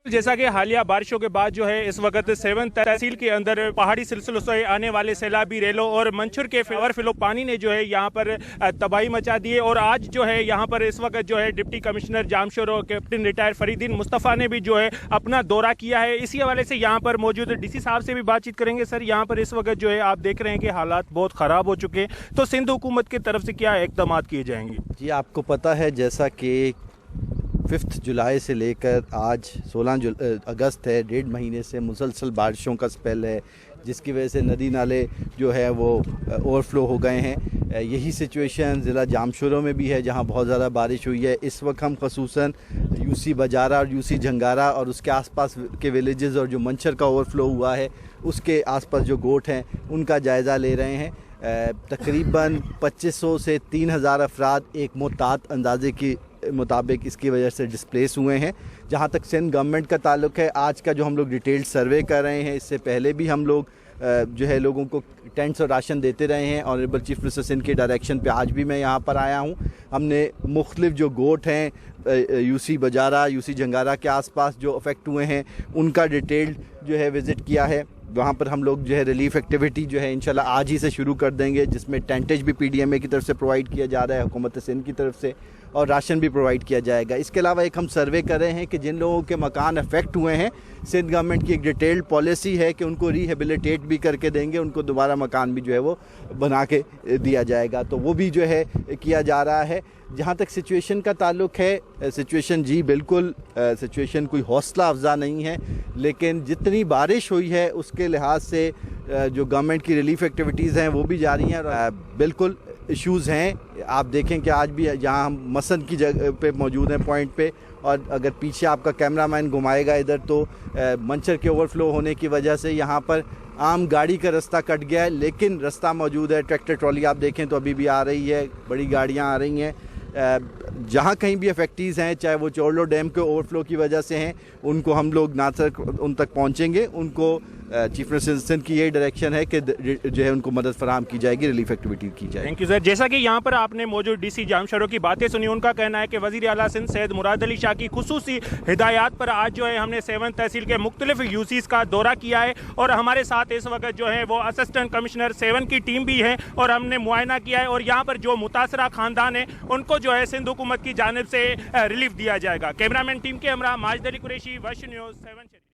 जैसा कि हालिया बारिशों के बाद जो है इस वक्त 7 तहसील के अंदर पहाड़ी सिलसिलों से आने वाले सैलाबी रेलों और मंचर के ओवरफ्लो पानी ने जो है यहाँ पर तबाही मचा दी है। और आज जो है यहाँ पर इस वक्त जो है डिप्टी कमिश्नर जामशोर और कैप्टन रिटायर फरीदीन मुस्तफ़ा ने भी जो है अपना दौरा किया है। इसी हवाले से यहाँ पर मौजूद डीसी साहब से भी बातचीत करेंगे। सर, यहाँ पर इस वक्त जो है आप देख रहे हैं कि हालात बहुत ख़राब हो चुके हैं, तो सिंध हुकूमत की तरफ से क्या इक़दाम किए जाएंगे? जी, आपको पता है जैसा कि 5 जुलाई से लेकर आज 16 अगस्त है, 1.5 महीने से मुसलसल बारिशों का स्पेल है, जिसकी वजह से नदी नाले जो है वो ओवरफ्लो हो गए हैं। यही सिचुएशन ज़िला जामशोरों में भी है, जहां बहुत ज़्यादा बारिश हुई है। इस वक्त हम खसूसन यूसी बजारा और यूसी झंगारा और उसके आसपास के विलेजेस और जो मंचर का ओवरफ्लो हुआ है उसके आसपास जो गोट हैं उनका जायज़ा ले रहे हैं। तकरीबन 2500 से 3000 अफराद एक मोहतात अंदाजे की मुताबिक इसकी वजह से डिस्प्लेस हुए हैं। जहाँ तक सिंध गवर्नमेंट का ताल्लुक़ है, आज का जो हम लोग डिटेल्ड सर्वे कर रहे हैं, इससे पहले भी हम लोग जो है लोगों को टेंट्स और राशन देते रहे हैं। ऑनरेबल चीफ मिनिस्टर सिंध के डायरेक्शन पे आज भी मैं यहाँ पर आया हूँ। हमने मुख्तलिफ जो गोट हैं यूसी बजारा यूसी झंगारा के आसपास जो अफेक्ट हुए हैं उनका डिटेल्ड जो है विज़िट किया है। वहाँ पर हम लोग जो है रिलीफ एक्टिविटी जो है इंशाल्लाह आज ही से शुरू कर देंगे, जिसमें टेंटेज भी पीडीएमए की तरफ से प्रोवाइड किया जा रहा है, हुकूमत सिंध की तरफ से, और राशन भी प्रोवाइड किया जाएगा। इसके अलावा एक हम सर्वे कर रहे हैं कि जिन लोगों के मकान अफेक्ट हुए हैं, सिंध गवर्नमेंट की एक डिटेल्ड पॉलिसी है कि उनको रिहेबिलिटेट भी करके देंगे, उनको दोबारा मकान भी जो है वो बना के दिया जाएगा, तो वो भी जो है किया जा रहा है। जहाँ तक सिचुएशन का ताल्लुक़ है, सिचुएशन जी बिल्कुल सिचुएशन कोई हौसला अफजा नहीं है, लेकिन जितनी बारिश हुई है उसके लिहाज से जो गवर्नमेंट की रिलीफ एक्टिविटीज़ हैं वो भी जारी हैं। बिल्कुल इश्यूज़ हैं, आप देखें कि आज भी जहाँ हम मसन की जगह पे मौजूद हैं पॉइंट पे, और अगर पीछे आपका कैमरामैन घुमाएगा इधर तो मंचर के ओवरफ्लो होने की वजह से यहाँ पर आम गाड़ी का रास्ता कट गया है, लेकिन रास्ता मौजूद है। ट्रैक्टर ट्रॉली आप देखें तो अभी भी आ रही है, बड़ी गाड़ियाँ आ रही हैं। जहाँ कहीं भी अफेक्टीज़ हैं, चाहे वो चोरलो डैम के ओवरफ्लो की वजह से हैं, उनको हम लोग ना तक उन तक पहुँचेंगे। उनको चीफ मिनिस्टर सिंध की यही डायरेक्शन है कि जो है उनको मदद फराहम की जाएगी, रिलीफ एक्टिविटी की जाएगी। Thank you sir. जैसा कि यहाँ पर आपने मौजूद डीसी जामशोरों की बातें सुनी, उनका कहना है कि वज़ीर आला सिंध सैयद मुराद अली शाह की खुसूसी हिदायत पर आज जो है हमने 7 तहसील के मुख्तलिफ यूसीज़ का दौरा किया है, और हमारे साथ इस वक्त जो है वो असिस्टेंट कमिश्नर 7 की टीम भी है, और हमने मुआयना किया है, और यहाँ पर जो मुतासरा ख़ानदान है उनको जो है सिंध हुकूमत की जानिब से रिलीफ दिया जाएगा। कैमरामैन टीम के हमरा माजिद अली कुरैशी, वश न्यूज़ 7।